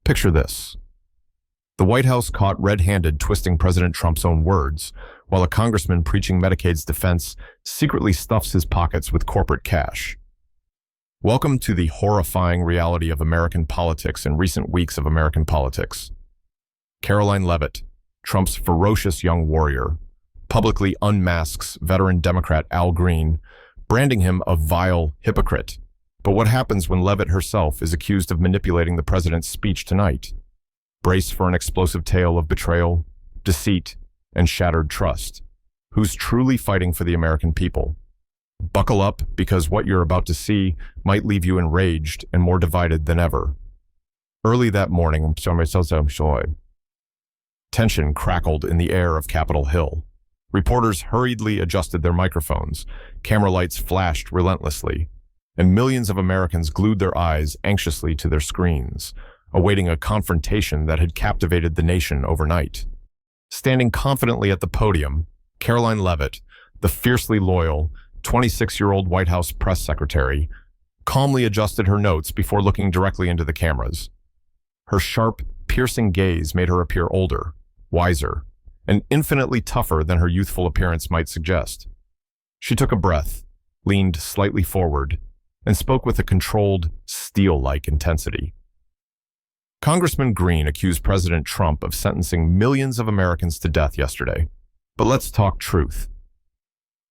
Picture this. The White House caught red-handed twisting President Trump's own words, while a congressman preaching Medicaid's defense secretly stuffs his pockets with corporate cash. Welcome to the horrifying reality of American politics and recent weeks of American politics. Karoline Leavitt, Trump's ferocious young warrior, publicly unmasks veteran Democrat Al Green, branding him a vile hypocrite. But what happens when Leavitt herself is accused of manipulating the president's speech tonight? Brace for an explosive tale of betrayal, deceit, and shattered trust. Who's truly fighting for the American people? Buckle up, because what you're about to see might leave you enraged and more divided than ever. Early that morning, tension crackled in the air of Capitol Hill. Reporters hurriedly adjusted their microphones, camera lights flashed relentlessly, and millions of Americans glued their eyes anxiously to their screens, awaiting a confrontation that had captivated the nation overnight. Standing confidently at the podium, Karoline Leavitt, the fiercely loyal, 26-year-old White House press secretary, calmly adjusted her notes before looking directly into the cameras. Her sharp, piercing gaze made her appear older, wiser, and infinitely tougher than her youthful appearance might suggest. She took a breath, leaned slightly forward, and spoke with a controlled, steel-like intensity. Congressman Green accused President Trump of sentencing millions of Americans to death yesterday. But let's talk truth.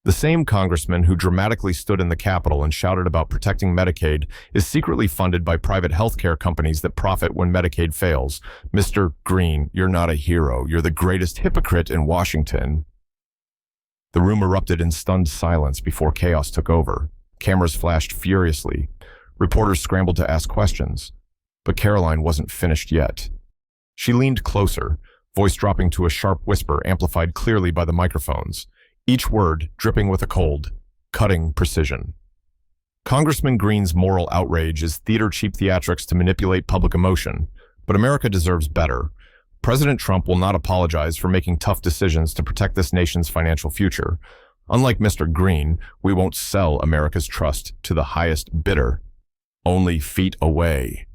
The same congressman who dramatically stood in the Capitol and shouted about protecting Medicaid is secretly funded by private healthcare companies that profit when Medicaid fails. Mr. Green, you're not a hero. You're the greatest hypocrite in Washington. The room erupted in stunned silence before chaos took over. Cameras flashed furiously. Reporters scrambled to ask questions. But Karoline wasn't finished yet. She leaned closer, voice dropping to a sharp whisper amplified clearly by the microphones, each word dripping with a cold, cutting precision. Congressman Green's moral outrage is theater-cheap theatrics to manipulate public emotion, but America deserves better. President Trump will not apologize for making tough decisions to protect this nation's financial future. Unlike Mr. Green, we won't sell America's trust to the highest bidder. Only feet away.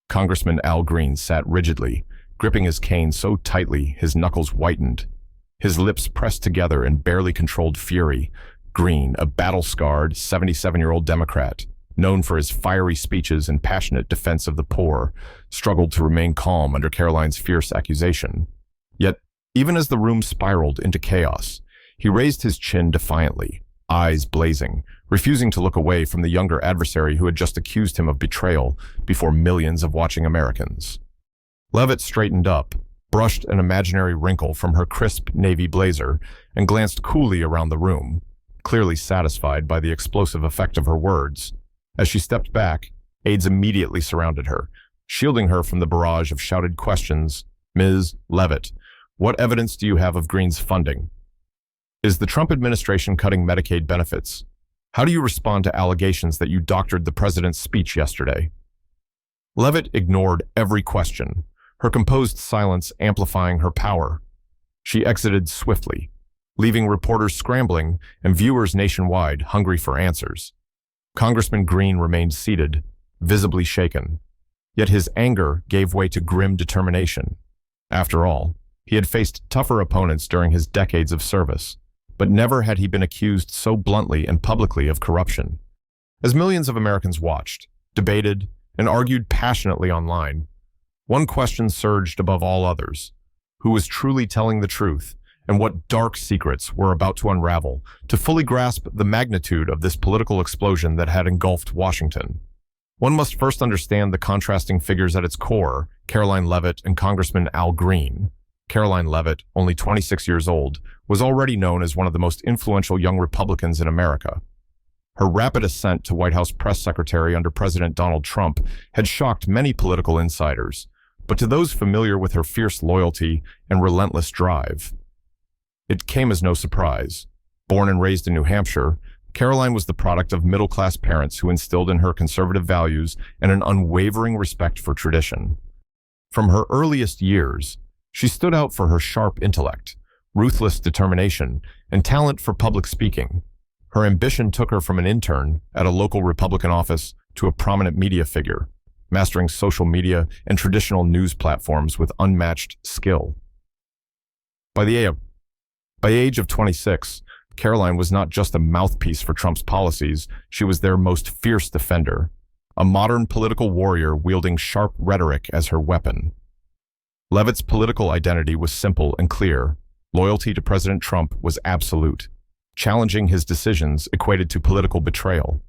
Congressman Al Green sat rigidly, gripping his cane so tightly his knuckles whitened. His lips pressed together in barely controlled fury. Green, a battle-scarred, 77-year-old Democrat, known for his fiery speeches and passionate defense of the poor, struggled to remain calm under Karoline's fierce accusation. Yet, even as the room spiraled into chaos, he raised his chin defiantly, eyes blazing, refusing to look away from the younger adversary who had just accused him of betrayal before millions of watching Americans. Leavitt straightened up, brushed an imaginary wrinkle from her crisp navy blazer, and glanced coolly around the room, clearly satisfied by the explosive effect of her words. As she stepped back, aides immediately surrounded her, shielding her from the barrage of shouted questions. Ms. Leavitt, what evidence do you have of Green's funding? Is the Trump administration cutting Medicaid benefits? How do you respond to allegations that you doctored the president's speech yesterday? Leavitt ignored every question, her composed silence amplifying her power. She exited swiftly, leaving reporters scrambling and viewers nationwide hungry for answers. Congressman Green remained seated, visibly shaken, yet his anger gave way to grim determination. After all, he had faced tougher opponents during his decades of service, but never had he been accused so bluntly and publicly of corruption. As millions of Americans watched, debated, and argued passionately online, one question surged above all others: who was truly telling the truth, and what dark secrets were about to unravel to fully grasp the magnitude of this political explosion that had engulfed Washington? One must first understand the contrasting figures at its core, Karoline Leavitt and Congressman Al Green. Karoline Leavitt, only 26 years old, was already known as one of the most influential young Republicans in America. Her rapid ascent to White House press secretary under President Donald Trump had shocked many political insiders, but to those familiar with her fierce loyalty and relentless drive, it came as no surprise. Born and raised in New Hampshire, Karoline was the product of middle-class parents who instilled in her conservative values and an unwavering respect for tradition. From her earliest years, she stood out for her sharp intellect, ruthless determination, and talent for public speaking. Her ambition took her from an intern at a local Republican office to a prominent media figure. mastering social media and traditional news platforms with unmatched skill. By the age of 26, Karoline was not just a mouthpiece for Trump's policies, she was their most fierce defender, a modern political warrior wielding sharp rhetoric as her weapon. Leavitt's political identity was simple and clear. Loyalty to President Trump was absolute. Challenging his decisions equated to political betrayal.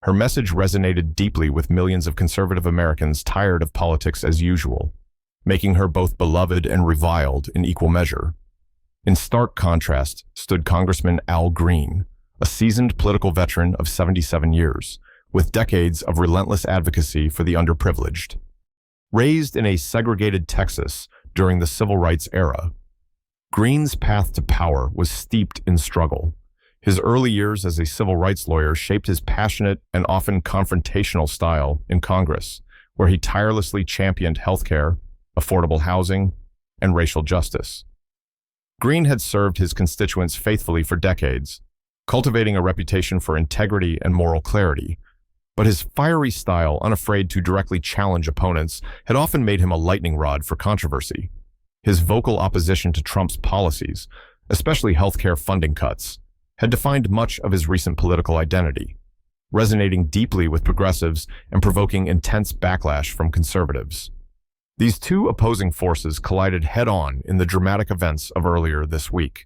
Her message resonated deeply with millions of conservative Americans tired of politics as usual, making her both beloved and reviled in equal measure. In stark contrast stood Congressman Al Green, a seasoned political veteran of 77 years, with decades of relentless advocacy for the underprivileged. Raised in a segregated Texas during the civil rights era, Green's path to power was steeped in struggle. His early years as a civil rights lawyer shaped his passionate and often confrontational style in Congress, where he tirelessly championed healthcare, affordable housing, and racial justice. Green had served his constituents faithfully for decades, cultivating a reputation for integrity and moral clarity, but his fiery style, unafraid to directly challenge opponents, had often made him a lightning rod for controversy. His vocal opposition to Trump's policies, especially healthcare funding cuts, had defined much of his recent political identity, resonating deeply with progressives and provoking intense backlash from conservatives. These two opposing forces collided head-on in the dramatic events of earlier this week.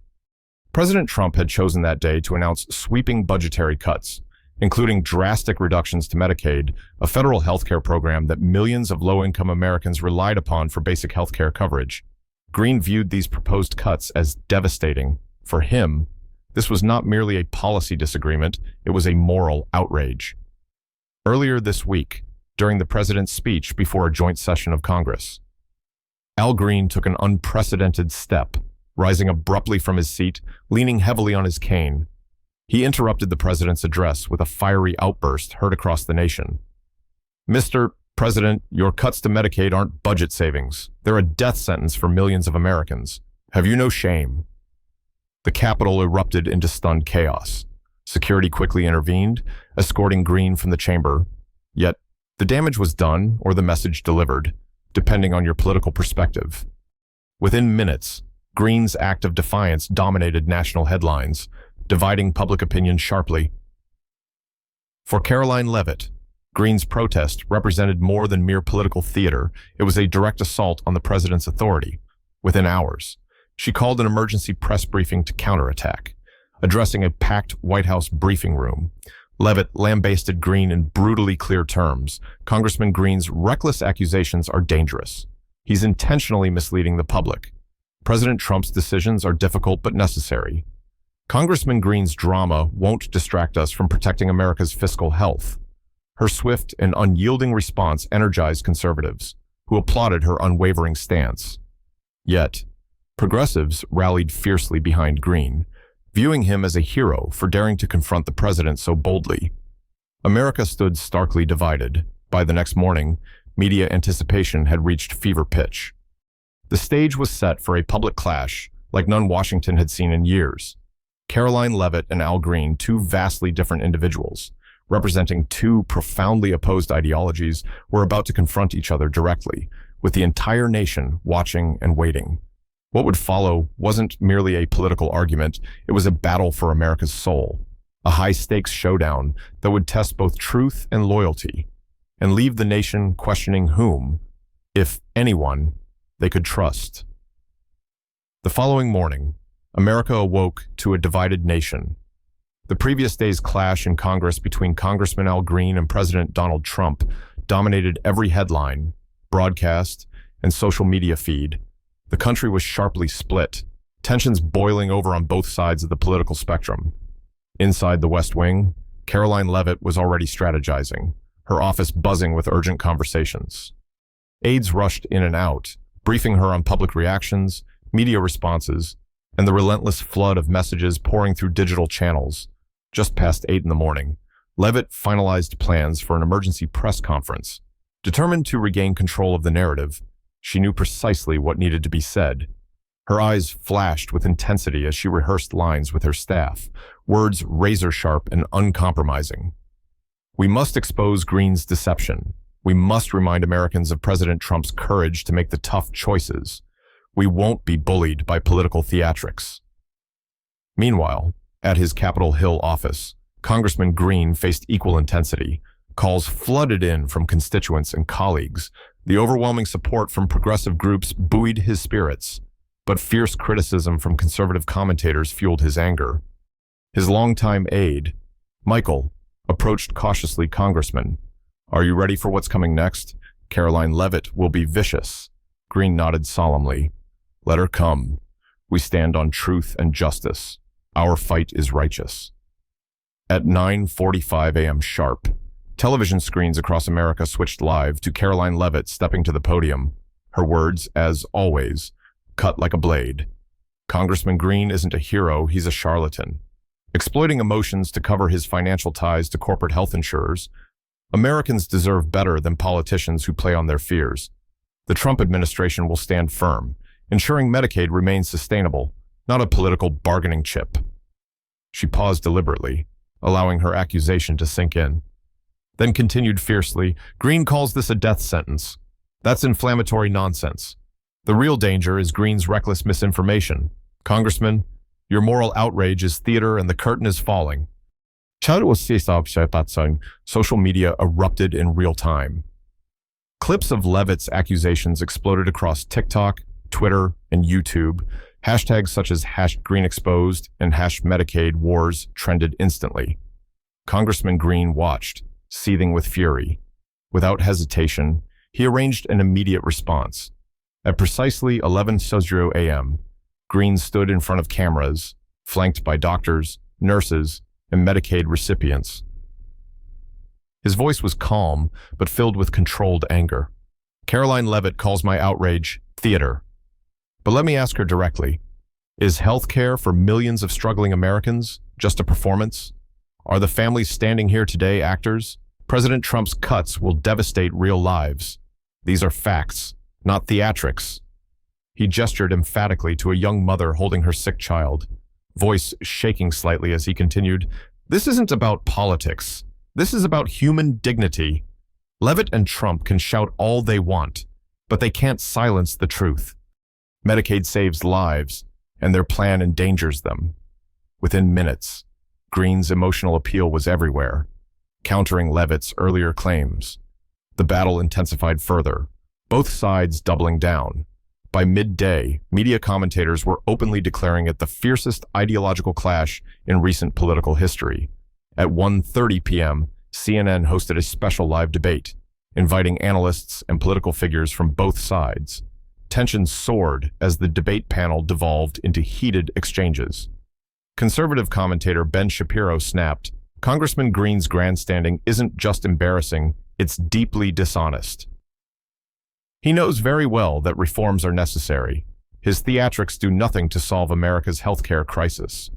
President Trump had chosen that day to announce sweeping budgetary cuts, including drastic reductions to Medicaid, a federal healthcare program that millions of low-income Americans relied upon for basic healthcare coverage. Green viewed these proposed cuts as devastating. For him, this was not merely a policy disagreement, it was a moral outrage. Earlier this week, during the president's speech before a joint session of Congress, Al Green took an unprecedented step, rising abruptly from his seat, leaning heavily on his cane. He interrupted the president's address with a fiery outburst heard across the nation. "Mr. President, your cuts to Medicaid aren't budget savings. They're a death sentence for millions of Americans. Have you no shame?" The Capitol erupted into stunned chaos. Security quickly intervened, escorting Green from the chamber. Yet, the damage was done, or the message delivered, depending on your political perspective. Within minutes, Green's act of defiance dominated national headlines, dividing public opinion sharply. For Karoline Leavitt, Green's protest represented more than mere political theater. It was a direct assault on the president's authority. Within hours, she called an emergency press briefing to counterattack. Addressing a packed White House briefing room, Leavitt lambasted Green in brutally clear terms. "Congressman Green's reckless accusations are dangerous. He's intentionally misleading the public. President Trump's decisions are difficult but necessary. Congressman Green's drama won't distract us from protecting America's fiscal health." Her swift and unyielding response energized conservatives, who applauded her unwavering stance. Yet, progressives rallied fiercely behind Green, viewing him as a hero for daring to confront the president so boldly. America stood starkly divided. By the next morning, media anticipation had reached fever pitch. The stage was set for a public clash like none Washington had seen in years. Karoline Leavitt and Al Green, two vastly different individuals, representing two profoundly opposed ideologies, were about to confront each other directly, with the entire nation watching and waiting. What would follow wasn't merely a political argument, it was a battle for America's soul, a high-stakes showdown that would test both truth and loyalty, and leave the nation questioning whom, if anyone, they could trust. The following morning, America awoke to a divided nation. The previous day's clash in Congress between Congressman Al Green and President Donald Trump dominated every headline, broadcast, and social media feed. The country was sharply split, tensions boiling over on both sides of the political spectrum. Inside the West Wing, Karoline Leavitt was already strategizing, her office buzzing with urgent conversations. Aides rushed in and out, briefing her on public reactions, media responses, and the relentless flood of messages pouring through digital channels. Just past 8 in the morning, Leavitt finalized plans for an emergency press conference. Determined to regain control of the narrative, she knew precisely what needed to be said. Her eyes flashed with intensity as she rehearsed lines with her staff, words razor-sharp and uncompromising. "We must expose Green's deception. We must remind Americans of President Trump's courage to make the tough choices. We won't be bullied by political theatrics. Meanwhile, at his Capitol Hill office, Congressman Green faced equal intensity. Calls flooded in from constituents and colleagues. The overwhelming support from progressive groups buoyed his spirits, but fierce criticism from conservative commentators fueled his anger. His longtime aide, Michael, approached cautiously Congressman. "Are you ready for what's coming next? Karoline Leavitt will be vicious." Green nodded solemnly. "Let her come. We stand on truth and justice. Our fight is righteous." At 9:45 a.m. sharp, television screens across America switched live to Karoline Leavitt stepping to the podium. Her words, as always, cut like a blade. Congressman Green isn't a hero, he's a charlatan. Exploiting emotions to cover his financial ties to corporate health insurers, Americans deserve better than politicians who play on their fears. The Trump administration will stand firm, ensuring Medicaid remains sustainable, not a political bargaining chip. She paused deliberately, allowing her accusation to sink in. Then continued fiercely, "Green calls this a death sentence. That's inflammatory nonsense. The real danger is Green's reckless misinformation. Congressman, your moral outrage is theater and the curtain is falling." Social media erupted in real time. Clips of Leavitt's accusations exploded across TikTok, Twitter, and YouTube. Hashtags such as #GreenExposed and #Medicaid wars trended instantly. Congressman Green watched, seething with fury. Without hesitation, he arranged an immediate response. At precisely 11:00 a.m., Green stood in front of cameras, flanked by doctors, nurses, and Medicaid recipients. His voice was calm, but filled with controlled anger. "Karoline Leavitt calls my outrage theater. But let me ask her directly, is health care for millions of struggling Americans just a performance? Are the families standing here today actors? President Trump's cuts will devastate real lives. These are facts, not theatrics." He gestured emphatically to a young mother holding her sick child, voice shaking slightly as he continued, "This isn't about politics. This is about human dignity. Leavitt and Trump can shout all they want, but they can't silence the truth. Medicaid saves lives, and their plan endangers them." Within minutes, Green's emotional appeal was everywhere, countering Leavitt's earlier claims. The battle intensified further, both sides doubling down. By midday, media commentators were openly declaring it the fiercest ideological clash in recent political history. At 1:30 p.m., CNN hosted a special live debate, inviting analysts and political figures from both sides. Tensions soared as the debate panel devolved into heated exchanges. Conservative commentator Ben Shapiro snapped, "Congressman Green's grandstanding isn't just embarrassing, it's deeply dishonest." He knows very well that reforms are necessary. His theatrics do nothing to solve America's healthcare crisis.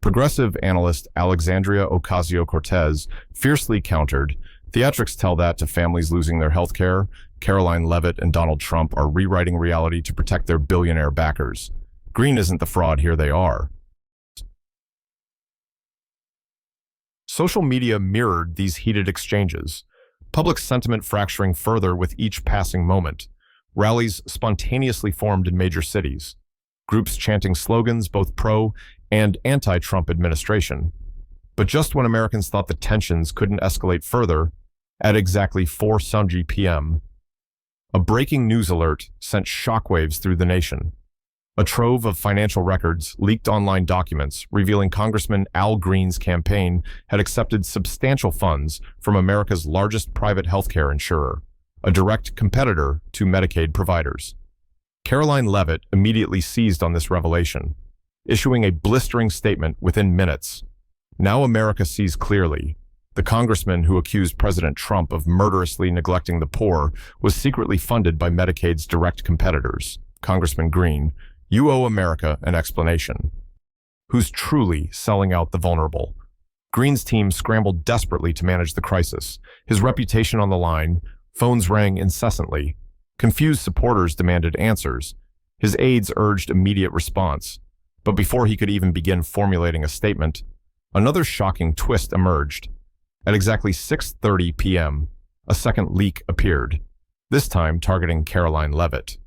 Progressive analyst Alexandria Ocasio-Cortez fiercely countered, "Theatrics tell that to families losing their health care. Karoline Leavitt and Donald Trump are rewriting reality to protect their billionaire backers. Green isn't the fraud, here they are." Social media mirrored these heated exchanges, public sentiment fracturing further with each passing moment. Rallies spontaneously formed in major cities, groups chanting slogans both pro and anti-Trump administration. But just when Americans thought the tensions couldn't escalate further, at exactly 4:00 p.m., a breaking news alert sent shockwaves through the nation. A trove of financial records, leaked online documents revealing Congressman Al Green's campaign had accepted substantial funds from America's largest private healthcare insurer, a direct competitor to Medicaid providers. Karoline Leavitt immediately seized on this revelation, issuing a blistering statement within minutes. Now America sees clearly. The congressman who accused President Trump of murderously neglecting the poor was secretly funded by Medicaid's direct competitors. Congressman Green, you owe America an explanation. Who's truly selling out the vulnerable? Green's team scrambled desperately to manage the crisis. His reputation on the line, phones rang incessantly. Confused supporters demanded answers. His aides urged immediate response. But before he could even begin formulating a statement, another shocking twist emerged. At exactly 6:30 p.m., a second leak appeared, this time targeting Karoline Leavitt.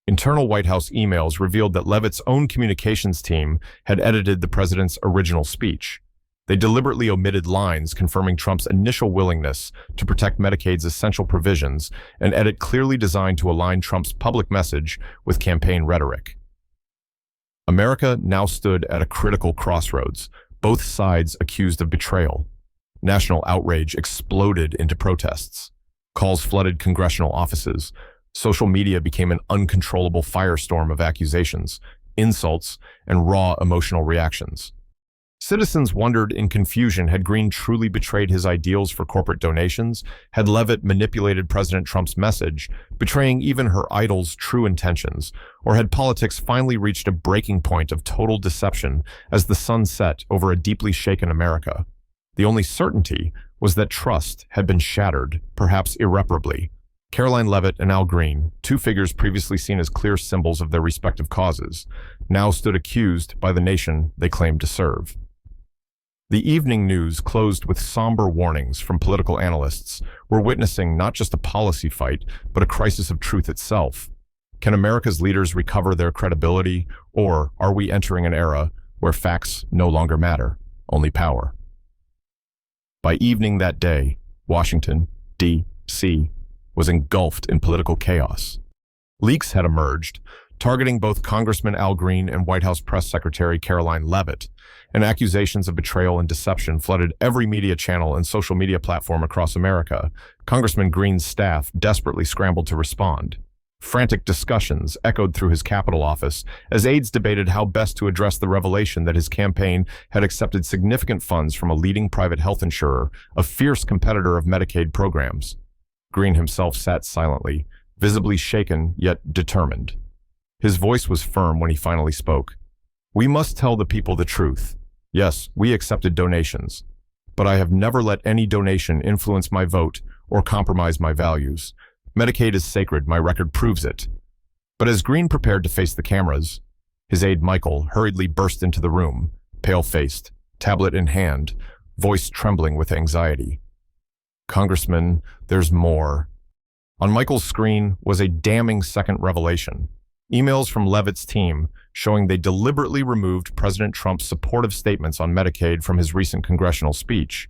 Internal White House emails revealed that Leavitt's own communications team had edited the president's original speech. They deliberately omitted lines confirming Trump's initial willingness to protect Medicaid's essential provisions, an edit clearly designed to align Trump's public message with campaign rhetoric. America now stood at a critical crossroads, both sides accused of betrayal. National outrage exploded into protests. Calls flooded congressional offices. Social media became an uncontrollable firestorm of accusations, insults, and raw emotional reactions. Citizens wondered in confusion, had Green truly betrayed his ideals for corporate donations? Had Leavitt manipulated President Trump's message, betraying even her idol's true intentions? Or had politics finally reached a breaking point of total deception as the sun set over a deeply shaken America? The only certainty was that trust had been shattered, perhaps irreparably. Karoline Leavitt and Al Green, two figures previously seen as clear symbols of their respective causes, now stood accused by the nation they claimed to serve. The evening news closed with somber warnings from political analysts. We're witnessing not just a policy fight, but a crisis of truth itself. Can America's leaders recover their credibility, or are we entering an era where facts no longer matter, only power? By evening that day, Washington, D.C., was engulfed in political chaos. Leaks had emerged, targeting both Congressman Al Green and White House Press Secretary Karoline Leavitt, and accusations of betrayal and deception flooded every media channel and social media platform across America. Congressman Green's staff desperately scrambled to respond. Frantic discussions echoed through his Capitol office as aides debated how best to address the revelation that his campaign had accepted significant funds from a leading private health insurer, a fierce competitor of Medicaid programs. Green himself sat silently, visibly shaken yet determined. His voice was firm when he finally spoke. "We must tell the people the truth. Yes, we accepted donations, but I have never let any donation influence my vote or compromise my values. Medicaid is sacred, my record proves it." But as Green prepared to face the cameras, his aide Michael hurriedly burst into the room, pale-faced, tablet in hand, voice trembling with anxiety. "Congressman, there's more." On Michael's screen was a damning second revelation. Emails from Leavitt's team showing they deliberately removed President Trump's supportive statements on Medicaid from his recent congressional speech.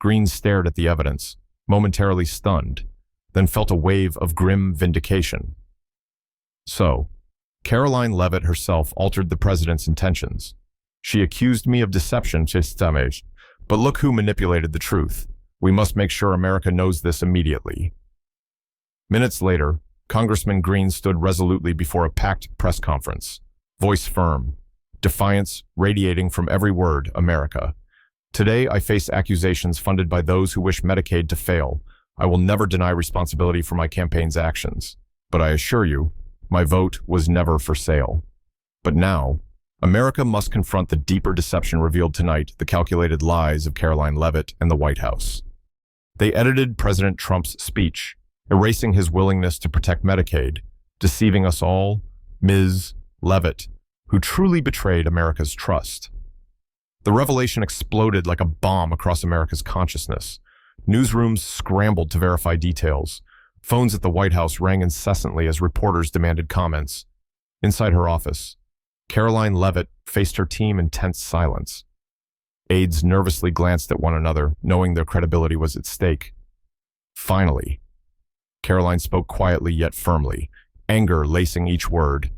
Green stared at the evidence, momentarily stunned, then felt a wave of grim vindication. So, Karoline Leavitt herself altered the president's intentions. She accused me of deception, but look who manipulated the truth. We must make sure America knows this immediately. Minutes later, Congressman Green stood resolutely before a packed press conference, voice firm, defiance radiating from every word, "America. Today I face accusations funded by those who wish Medicaid to fail. I will never deny responsibility for my campaign's actions. But I assure you, my vote was never for sale. But now, America must confront the deeper deception revealed tonight, the calculated lies of Karoline Leavitt and the White House. They edited President Trump's speech, erasing his willingness to protect Medicaid, deceiving us all, Ms. Leavitt, who truly betrayed America's trust. The revelation exploded like a bomb across America's consciousness. Newsrooms scrambled to verify details. Phones at the White House rang incessantly as reporters demanded comments. Inside her office, Karoline Leavitt faced her team in tense silence. Aides nervously glanced at one another, knowing their credibility was at stake. Finally, Karoline spoke quietly yet firmly, anger lacing each word.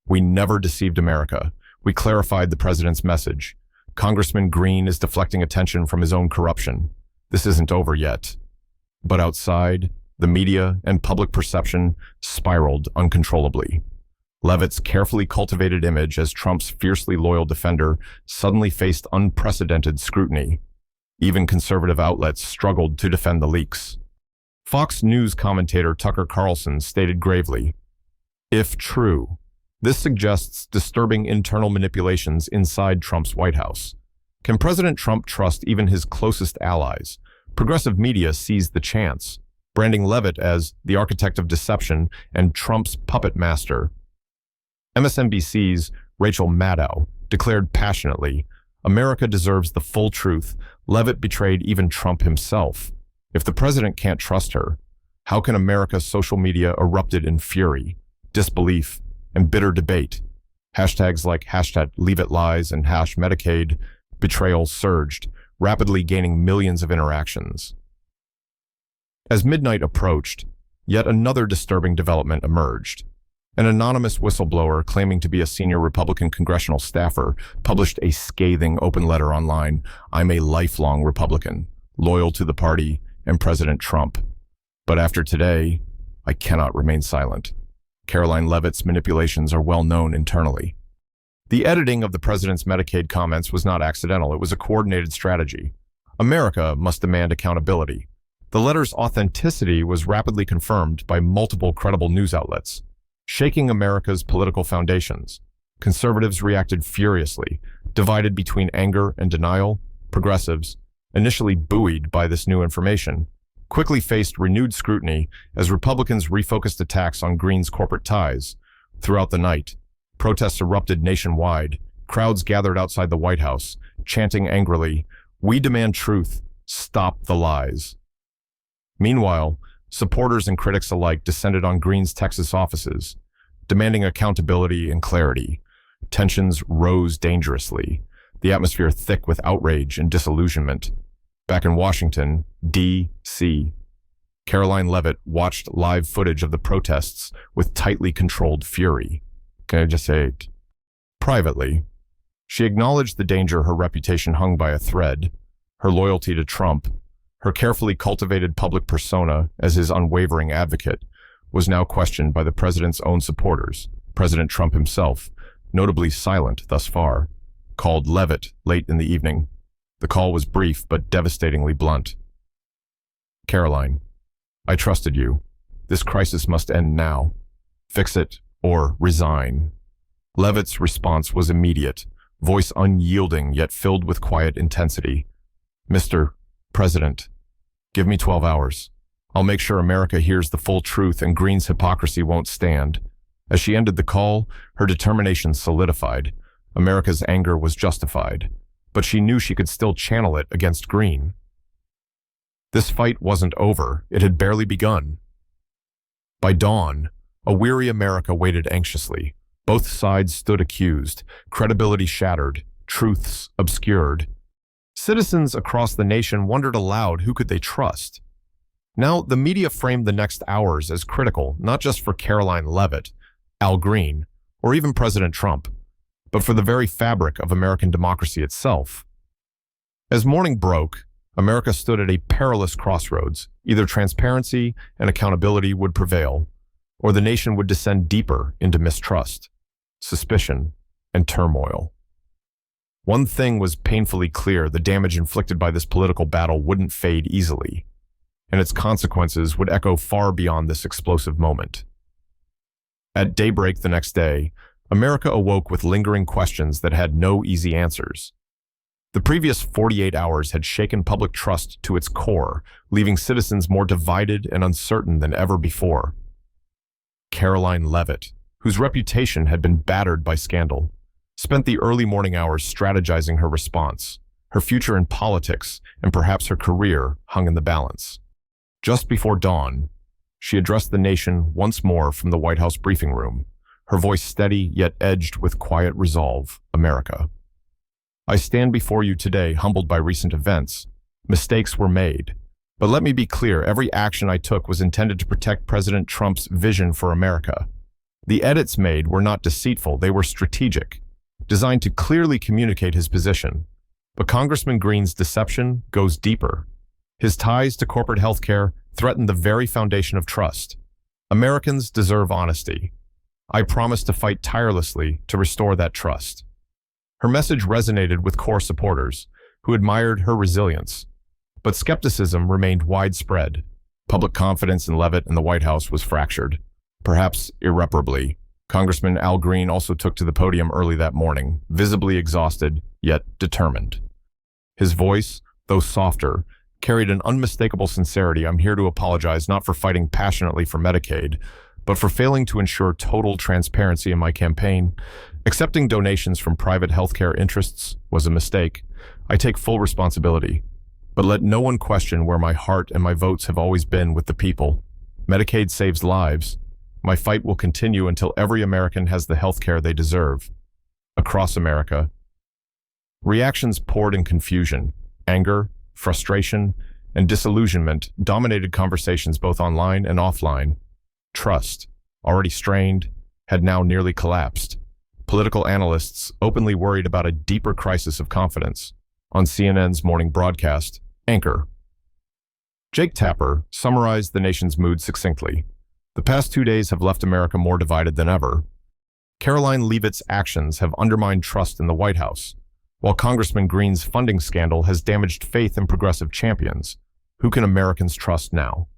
"We never deceived America. We clarified the president's message. Congressman Green is deflecting attention from his own corruption. This isn't over yet." But outside, the media and public perception spiraled uncontrollably. Leavitt's carefully cultivated image as Trump's fiercely loyal defender suddenly faced unprecedented scrutiny. Even conservative outlets struggled to defend the leaks. Fox News commentator Tucker Carlson stated gravely, "If true, this suggests disturbing internal manipulations inside Trump's White House. Can President Trump trust even his closest allies? Progressive media seized the chance, branding Leavitt as the architect of deception and Trump's puppet master. MSNBC's Rachel Maddow declared passionately, "America deserves the full truth. Leavitt betrayed even Trump himself." If the president can't trust her, how can America's social media erupted in fury, disbelief, and bitter debate? Hashtags like #LeaveItLies and #Medicaid betrayal surged, rapidly gaining millions of interactions. As midnight approached, yet another disturbing development emerged. An anonymous whistleblower claiming to be a senior Republican congressional staffer published a scathing open letter online. "I'm a lifelong Republican, loyal to the party and President Trump. But after today, I cannot remain silent." Karoline Leavitt's manipulations are well known internally. The editing of the president's Medicaid comments was not accidental. It was a coordinated strategy. America must demand accountability. The letter's authenticity was rapidly confirmed by multiple credible news outlets, shaking America's political foundations. Conservatives reacted furiously, divided between anger and denial. Progressives, initially buoyed by this new information, quickly faced renewed scrutiny as Republicans refocused attacks on Green's corporate ties. Throughout the night, protests erupted nationwide. Crowds gathered outside the White House, chanting angrily, "We demand truth, stop the lies." Meanwhile, supporters and critics alike descended on Green's Texas offices, demanding accountability and clarity. Tensions rose dangerously, the atmosphere thick with outrage and disillusionment. Back in Washington, D.C., Karoline Leavitt watched live footage of the protests with tightly controlled fury. Can I just say it? Privately, she acknowledged the danger her reputation hung by a thread. Her loyalty to Trump, her carefully cultivated public persona as his unwavering advocate, was now questioned by the president's own supporters. President Trump himself, notably silent thus far, called Leavitt late in the evening. The call was brief but devastatingly blunt. "Karoline, I trusted you. This crisis must end now. Fix it or resign." Leavitt's response was immediate, voice unyielding yet filled with quiet intensity. "Mr. President, give me 12 hours. I'll make sure America hears the full truth and Green's hypocrisy won't stand." As she ended the call, her determination solidified. America's anger was justified, but she knew she could still channel it against Green. This fight wasn't over. It had barely begun. By dawn, a weary America waited anxiously. Both sides stood accused, credibility shattered, truths obscured. Citizens across the nation wondered aloud who could they trust. Now, the media framed the next hours as critical, not just for Karoline Leavitt, Al Green, or even President Trump, but for the very fabric of American democracy itself. As morning broke, America stood at a perilous crossroads. Either transparency and accountability would prevail, or the nation would descend deeper into mistrust, suspicion, and turmoil. One thing was painfully clear: the damage inflicted by this political battle wouldn't fade easily, and its consequences would echo far beyond this explosive moment. At daybreak the next day, America awoke with lingering questions that had no easy answers. The previous 48 hours had shaken public trust to its core, leaving citizens more divided and uncertain than ever before. Karoline Leavitt, whose reputation had been battered by scandal, spent the early morning hours strategizing her response. Her future in politics and perhaps her career hung in the balance. Just before dawn, she addressed the nation once more from the White House briefing room, her voice steady yet edged with quiet resolve. "America, I stand before you today humbled by recent events. Mistakes were made. But let me be clear, every action I took was intended to protect President Trump's vision for America. The edits made were not deceitful, they were strategic, designed to clearly communicate his position. But Congressman Green's deception goes deeper. His ties to corporate healthcare threaten the very foundation of trust. Americans deserve honesty. I promise to fight tirelessly to restore that trust." Her message resonated with core supporters, who admired her resilience. But skepticism remained widespread. Public confidence in Leavitt and the White House was fractured, perhaps irreparably. Congressman Al Green also took to the podium early that morning, visibly exhausted, yet determined. His voice, though softer, carried an unmistakable sincerity. "I'm here to apologize not for fighting passionately for Medicaid, but for failing to ensure total transparency in my campaign. Accepting donations from private healthcare interests was a mistake. I take full responsibility. But let no one question where my heart and my votes have always been with the people. Medicaid saves lives. My fight will continue until every American has the health care they deserve. Across America, reactions poured in confusion. Anger, frustration, and disillusionment dominated conversations both online and offline. Trust, already strained, had now nearly collapsed. Political analysts openly worried about a deeper crisis of confidence. On CNN's morning broadcast, anchor Jake Tapper summarized the nation's mood succinctly. The past 2 days have left America more divided than ever. Karoline Leavitt's actions have undermined trust in the White House, while Congressman Green's funding scandal has damaged faith in progressive champions. Who can Americans trust now?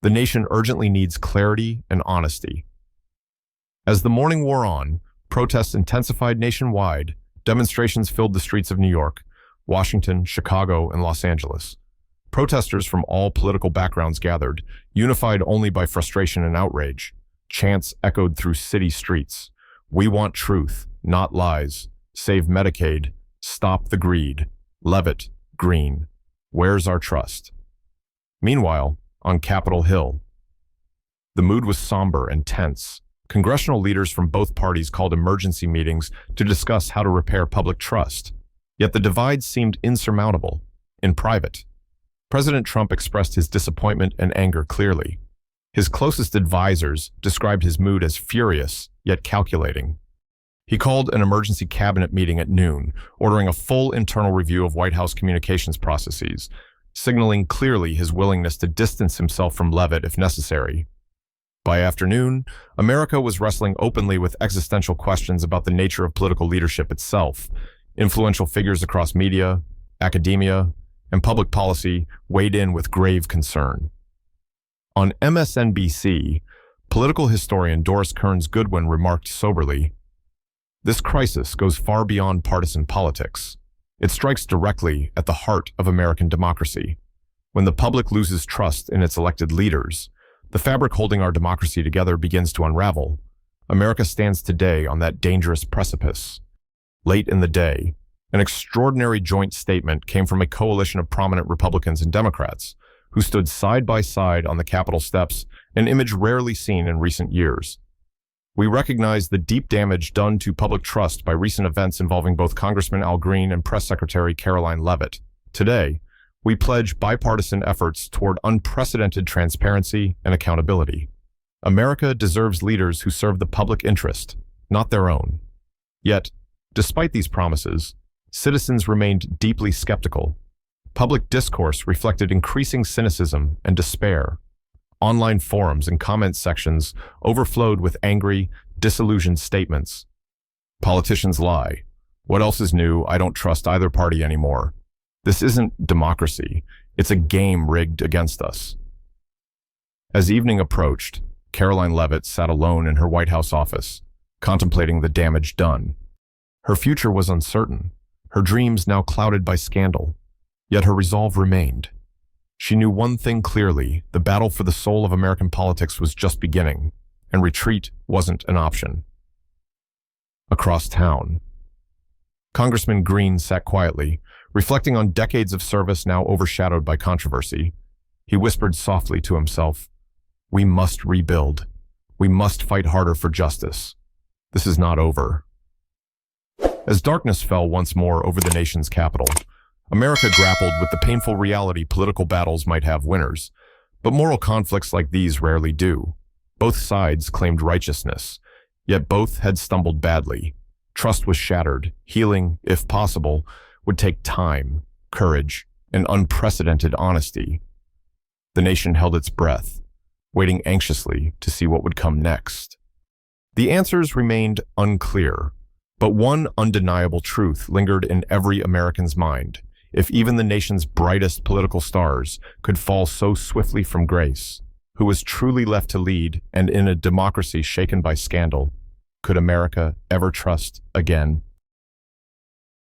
The nation urgently needs clarity and honesty. As the morning wore on, protests intensified nationwide. Demonstrations filled the streets of New York, Washington, Chicago, and Los Angeles. Protesters from all political backgrounds gathered, unified only by frustration and outrage. Chants echoed through city streets. We want truth, not lies. Save Medicaid. Stop the greed. Leavitt, Green. Where's our trust? Meanwhile, on Capitol Hill, the mood was somber and tense. Congressional leaders from both parties called emergency meetings to discuss how to repair public trust. Yet the divide seemed insurmountable. In private, President Trump expressed his disappointment and anger clearly. His closest advisors described his mood as furious, yet calculating. He called an emergency cabinet meeting at noon, ordering a full internal review of White House communications processes, signaling clearly his willingness to distance himself from Leavitt if necessary. By afternoon, America was wrestling openly with existential questions about the nature of political leadership itself. Influential figures across media, academia, and public policy weighed in with grave concern. On MSNBC, political historian Doris Kearns Goodwin remarked soberly, "This crisis goes far beyond partisan politics. It strikes directly at the heart of American democracy. When the public loses trust in its elected leaders, the fabric holding our democracy together begins to unravel. America stands today on that dangerous precipice." Late in the day, an extraordinary joint statement came from a coalition of prominent Republicans and Democrats who stood side by side on the Capitol steps, an image rarely seen in recent years. "We recognize the deep damage done to public trust by recent events involving both Congressman Al Green and Press Secretary Karoline Leavitt. Today, we pledge bipartisan efforts toward unprecedented transparency and accountability. America deserves leaders who serve the public interest, not their own." Yet, despite these promises, citizens remained deeply skeptical. Public discourse reflected increasing cynicism and despair. Online forums and comment sections overflowed with angry, disillusioned statements. "Politicians lie. What else is new? I don't trust either party anymore. This isn't democracy. It's a game rigged against us." As evening approached, Karoline Leavitt sat alone in her White House office, contemplating the damage done. Her future was uncertain, her dreams now clouded by scandal, yet her resolve remained. She knew one thing clearly: the battle for the soul of American politics was just beginning, and retreat wasn't an option. Across town, Congressman Green sat quietly, reflecting on decades of service now overshadowed by controversy. He whispered softly to himself, "We must rebuild. We must fight harder for justice. This is not over." As darkness fell once more over the nation's capital, America grappled with the painful reality political battles might have winners, but moral conflicts like these rarely do. Both sides claimed righteousness, yet both had stumbled badly. Trust was shattered. Healing, if possible, would take time, courage, and unprecedented honesty. The nation held its breath, waiting anxiously to see what would come next. The answers remained unclear, but one undeniable truth lingered in every American's mind. If even the nation's brightest political stars could fall so swiftly from grace, who was truly left to lead, and in a democracy shaken by scandal, could America ever trust again?